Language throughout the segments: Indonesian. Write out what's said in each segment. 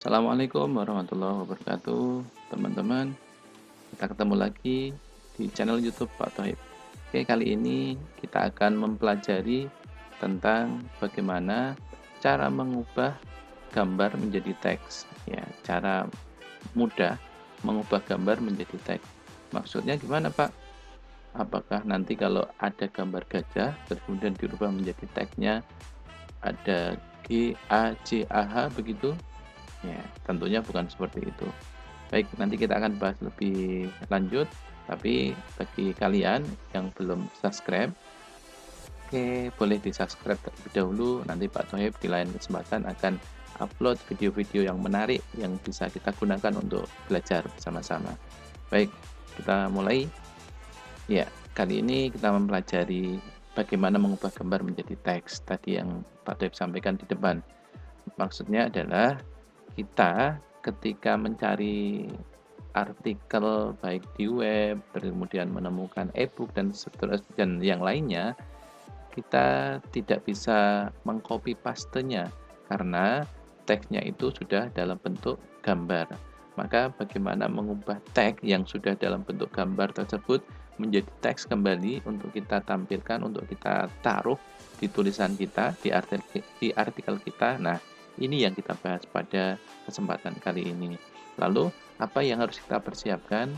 Assalamualaikum warahmatullahi wabarakatuh, teman-teman. Kita ketemu lagi di channel YouTube Pak Tohib. Oke, kali ini kita akan mempelajari tentang bagaimana cara mengubah gambar menjadi teks. Ya, cara mudah mengubah gambar menjadi teks. Maksudnya gimana, Pak? Apakah nanti kalau ada gambar gajah, terus kemudian dirubah menjadi teksnya ada GAJAH begitu? Ya, tentunya bukan seperti itu. Baik, nanti kita akan bahas lebih lanjut, tapi bagi kalian yang belum subscribe, oke, boleh di-subscribe terlebih dahulu. Nanti Pak Tohib di lain kesempatan akan upload video-video yang menarik yang bisa kita gunakan untuk belajar bersama-sama. Baik, kita mulai. Ya, kali ini kita mempelajari bagaimana mengubah gambar menjadi teks. Tadi yang Pak Tohib sampaikan di depan. Maksudnya adalah kita ketika mencari artikel baik di web, kemudian menemukan e-book dan seterusnya dan yang lainnya, kita tidak bisa mengcopy pastenya karena teksnya itu sudah dalam bentuk gambar. Maka bagaimana mengubah teks yang sudah dalam bentuk gambar tersebut menjadi teks kembali untuk kita tampilkan, untuk kita taruh di tulisan kita, di artikel kita. Nah, ini yang kita bahas pada kesempatan kali ini. Lalu, apa yang harus kita persiapkan?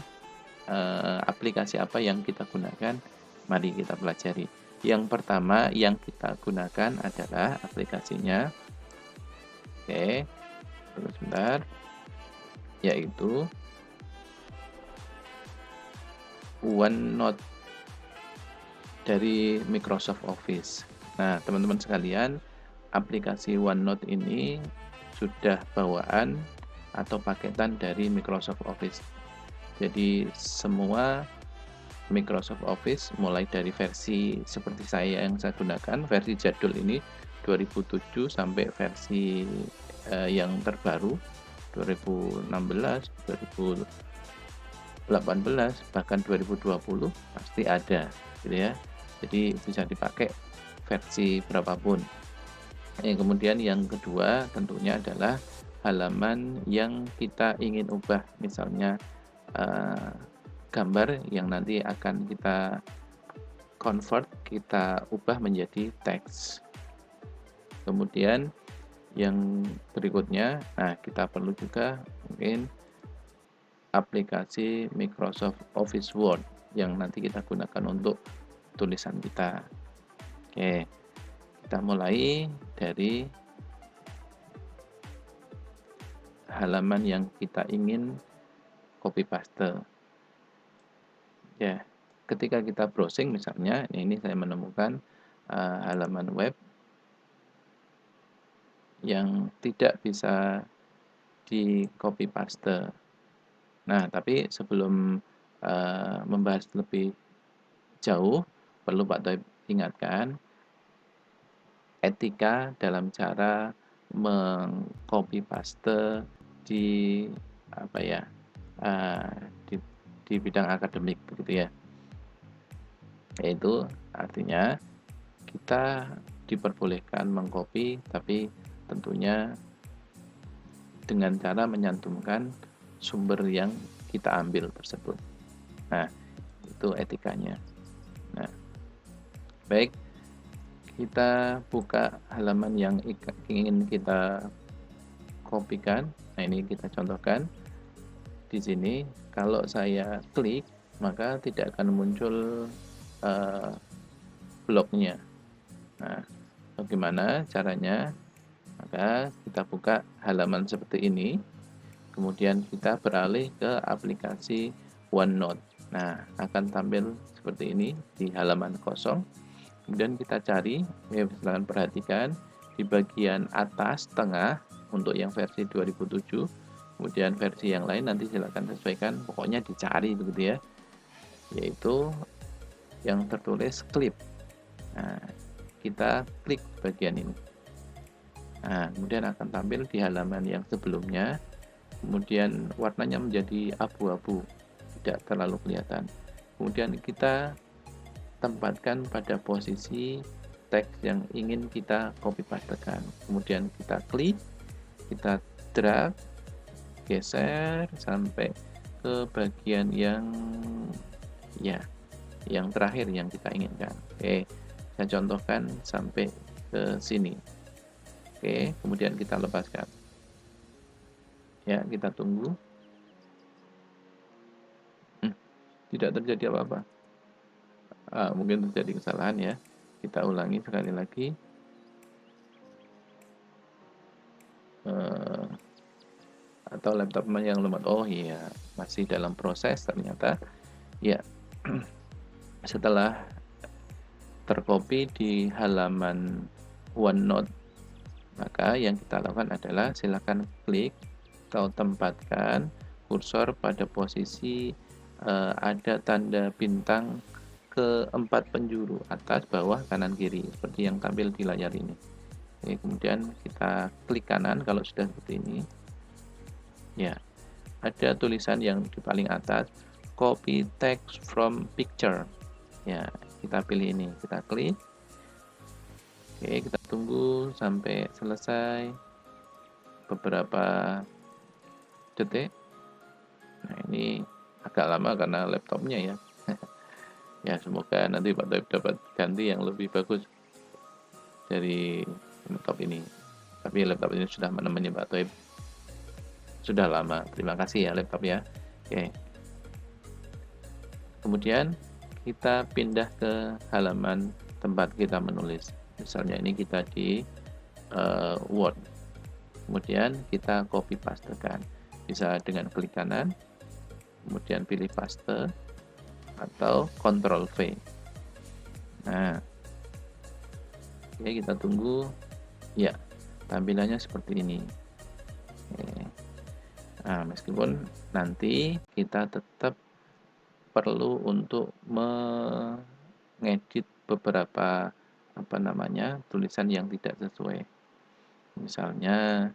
Aplikasi apa yang kita gunakan? Mari kita pelajari. Yang pertama yang kita gunakan adalah aplikasinya. Oke, tunggu sebentar. Yaitu OneNote dari Microsoft Office. Nah, teman-teman sekalian, aplikasi OneNote ini sudah bawaan atau paketan dari Microsoft Office. Jadi semua Microsoft Office mulai dari versi seperti yang saya gunakan, versi jadul ini 2007 sampai versi yang terbaru 2016, 2018, bahkan 2020 pasti ada gitu ya. Jadi bisa dipakai versi berapapun. Kemudian yang kedua tentunya adalah halaman yang kita ingin ubah, misalnya gambar yang nanti akan kita convert, kita ubah menjadi teks. Kemudian yang berikutnya, nah kita perlu juga mungkin aplikasi Microsoft Office Word yang nanti kita gunakan untuk tulisan kita. Oke, kita mulai dari halaman yang kita ingin copy paste. Ya, ketika kita browsing misalnya, ini saya menemukan halaman web yang tidak bisa di copy paste. Nah, tapi sebelum membahas lebih jauh, perlu Pak Toib ingatkan etika dalam cara mengcopy paste di apa ya di, bidang akademik begitu ya. Yaitu artinya kita diperbolehkan mengcopy, tapi tentunya dengan cara menyantumkan sumber yang kita ambil tersebut. Nah, itu etikanya. Nah, baik, kita buka halaman yang ingin kita kopikan. Nah, ini kita contohkan di sini. Kalau saya klik, maka tidak akan muncul blognya. Nah, bagaimana caranya? Maka kita buka halaman seperti ini, kemudian kita beralih ke aplikasi OneNote. Nah, akan tampil seperti ini di halaman kosong. Kemudian kita cari, ya silahkan perhatikan di bagian atas tengah untuk yang versi 2007. Kemudian versi yang lain nanti silahkan sesuaikan, pokoknya dicari begitu ya. Yaitu yang tertulis clip. Nah, kita klik bagian ini. Nah, kemudian akan tampil di halaman yang sebelumnya. Kemudian warnanya menjadi abu-abu, tidak terlalu kelihatan. Kemudian kita tempatkan pada posisi teks yang ingin kita copy pastekan. Kemudian kita klik, kita drag, geser sampai ke bagian yang yang terakhir yang kita inginkan. Oke, saya contohkan sampai ke sini. Oke, kemudian kita lepaskan. Ya, kita tunggu. Tidak terjadi apa-apa. Mungkin terjadi kesalahan ya. Kita ulangi sekali lagi. Atau laptopnya yang lemot. Oh iya, masih dalam proses ternyata. Ya, setelah tercopy di halaman OneNote, maka yang kita lakukan adalah silakan klik atau tempatkan kursor pada posisi ada tanda bintang keempat penjuru, atas, bawah, kanan, kiri, seperti yang tampil di layar ini. Oke, kemudian kita klik kanan kalau sudah seperti ini. Ya, ada tulisan yang di paling atas, copy text from picture. Ya, kita pilih ini, kita klik. Oke, kita tunggu sampai selesai beberapa detik. Nah, ini agak lama karena laptopnya ya. Ya, semoga nanti Pak Toib dapat ganti yang lebih bagus dari laptop ini. Tapi laptop ini sudah menemani Pak Toib sudah lama. Terima kasih ya laptop ya. Oke. Kemudian kita pindah ke halaman tempat kita menulis. Misalnya ini kita di Word. Kemudian kita copy pastekan. Bisa dengan klik kanan, kemudian pilih paste, atau Ctrl V. Nah, oke, kita tunggu. Ya, tampilannya seperti ini. Oke. Nah, meskipun nanti kita tetap perlu untuk mengedit beberapa tulisan yang tidak sesuai. Misalnya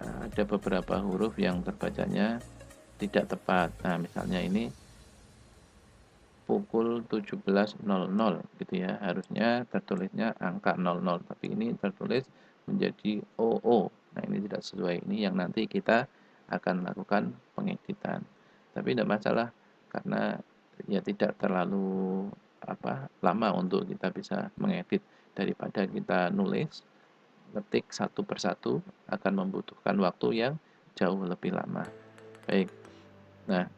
ada beberapa huruf yang terbacanya tidak tepat. Nah, misalnya ini pukul 17.00 gitu ya, harusnya tertulisnya angka 00, tapi ini tertulis menjadi OO. Nah, ini tidak sesuai. Ini yang nanti kita akan lakukan pengeditan. Tapi tidak masalah karena ya tidak terlalu lama untuk kita bisa mengedit. Daripada kita nulis ngetik satu persatu akan membutuhkan waktu yang jauh lebih lama. Baik. Nah,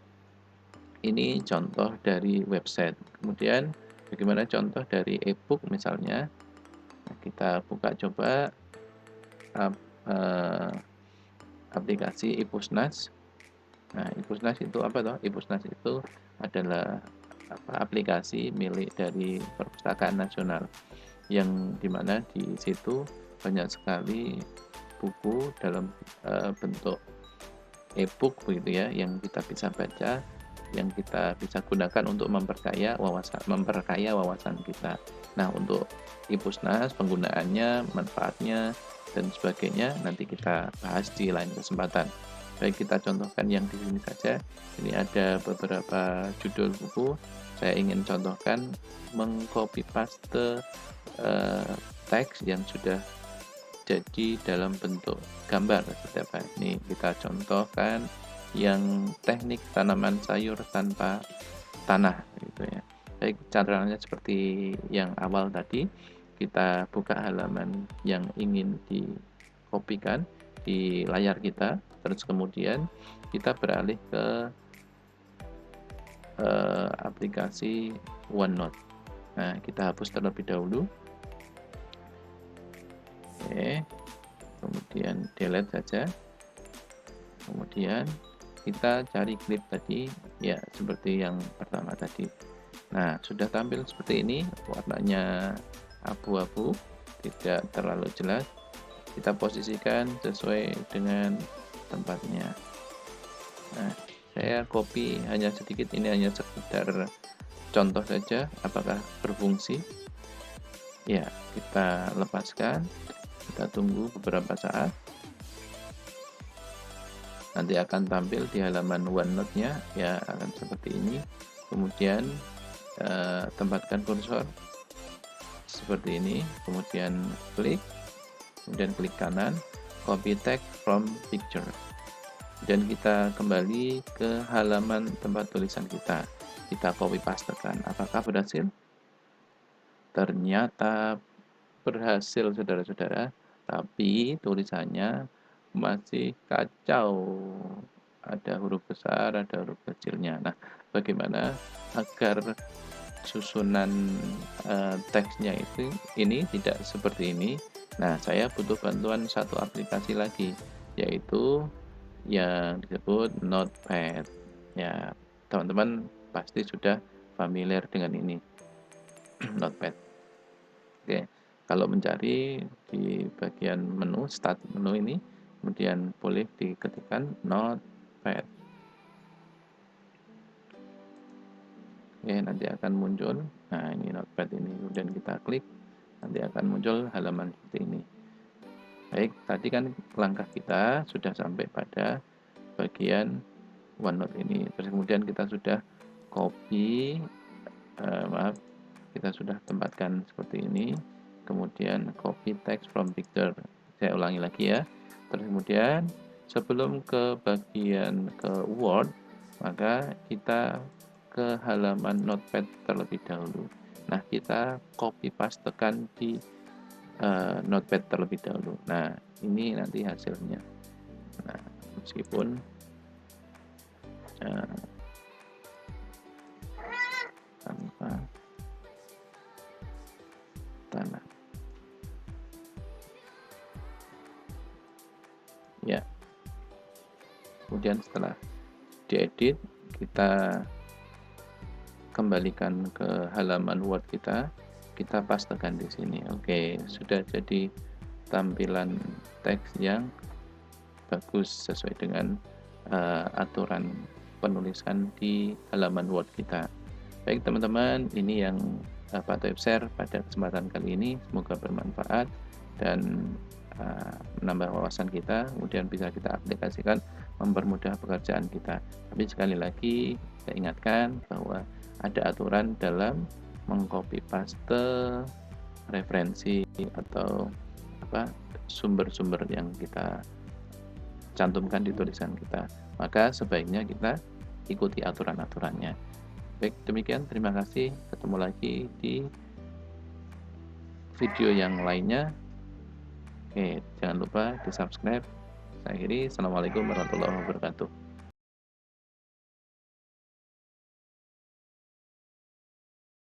ini contoh dari website. Kemudian bagaimana contoh dari e-book misalnya. Nah, kita buka coba aplikasi iPusnas. Nah, iPusnas itu apa toh? iPusnas itu adalah aplikasi milik dari Perpustakaan Nasional, yang dimana di situ banyak sekali buku dalam bentuk e-book begitu ya, yang kita bisa baca, yang kita bisa gunakan untuk memperkaya wawasan kita. Nah, untuk iPusnas, penggunaannya, manfaatnya, dan sebagainya nanti kita bahas di lain kesempatan. Baik, kita contohkan yang di sini saja. Ini ada beberapa judul buku. Saya ingin contohkan mengcopy paste teks yang sudah jadi dalam bentuk gambar seperti apa. Ini kita contohkan yang teknik tanaman sayur tanpa tanah gitu ya. Baik, caranya seperti yang awal tadi, kita buka halaman yang ingin dikopikan di layar kita, terus kemudian kita beralih ke aplikasi OneNote. Nah, kita hapus terlebih dahulu. Oke, kemudian delete saja. Kemudian kita cari klip tadi ya, seperti yang pertama tadi. Nah, sudah tampil seperti ini, warnanya abu-abu, tidak terlalu jelas. Kita posisikan sesuai dengan tempatnya. Nah, saya copy hanya sedikit, ini hanya sekedar contoh saja apakah berfungsi. Ya, kita lepaskan, kita tunggu beberapa saat. Nanti akan tampil di halaman OneNote-nya ya, akan seperti ini. Kemudian tempatkan kursor seperti ini, kemudian klik kanan, copy text from picture. dan kita kembali ke halaman tempat tulisan kita. Kita copy pastekan. Apakah berhasil? Ternyata berhasil, saudara-saudara, tapi tulisannya masih kacau. Ada huruf besar, ada huruf kecilnya. Nah, bagaimana agar susunan teksnya itu ini tidak seperti ini? Nah, saya butuh bantuan satu aplikasi lagi, yaitu yang disebut Notepad. Ya, teman-teman pasti sudah familiar dengan ini, Notepad. Oke, kalau mencari di bagian menu, start menu ini, kemudian boleh diketikkan Notepad. Oke, nanti akan muncul. Nah, ini Notepad ini, kemudian kita klik, nanti akan muncul halaman seperti ini. Baik, tadi kan langkah kita sudah sampai pada bagian OneNote ini. Terus kemudian kita sudah copy, kita sudah tempatkan seperti ini. Kemudian copy text from picture. Saya ulangi lagi ya. Terus kemudian sebelum ke bagian ke Word, maka kita ke halaman Notepad terlebih dahulu. Nah, kita copy pastekan di Notepad terlebih dahulu. Nah, ini nanti hasilnya. Nah, meskipun tanpa tanah. Ya, kemudian setelah diedit, kita kembalikan ke halaman Word kita pastekan di sini. Oke, sudah jadi tampilan teks yang bagus sesuai dengan aturan penulisan di halaman Word kita. Baik teman-teman, ini yang Pak Toib share pada kesempatan kali ini. Semoga bermanfaat dan menambah wawasan kita, kemudian bisa kita aplikasikan mempermudah pekerjaan kita. Tapi sekali lagi saya ingatkan bahwa ada aturan dalam mengcopy paste referensi atau sumber-sumber yang kita cantumkan di tulisan kita. Maka sebaiknya kita ikuti aturan-aturannya. Baik, demikian. Terima kasih. Ketemu lagi di video yang lainnya. Oke, jangan lupa di subscribe. Saya akhiri. Assalamualaikum warahmatullahi wabarakatuh.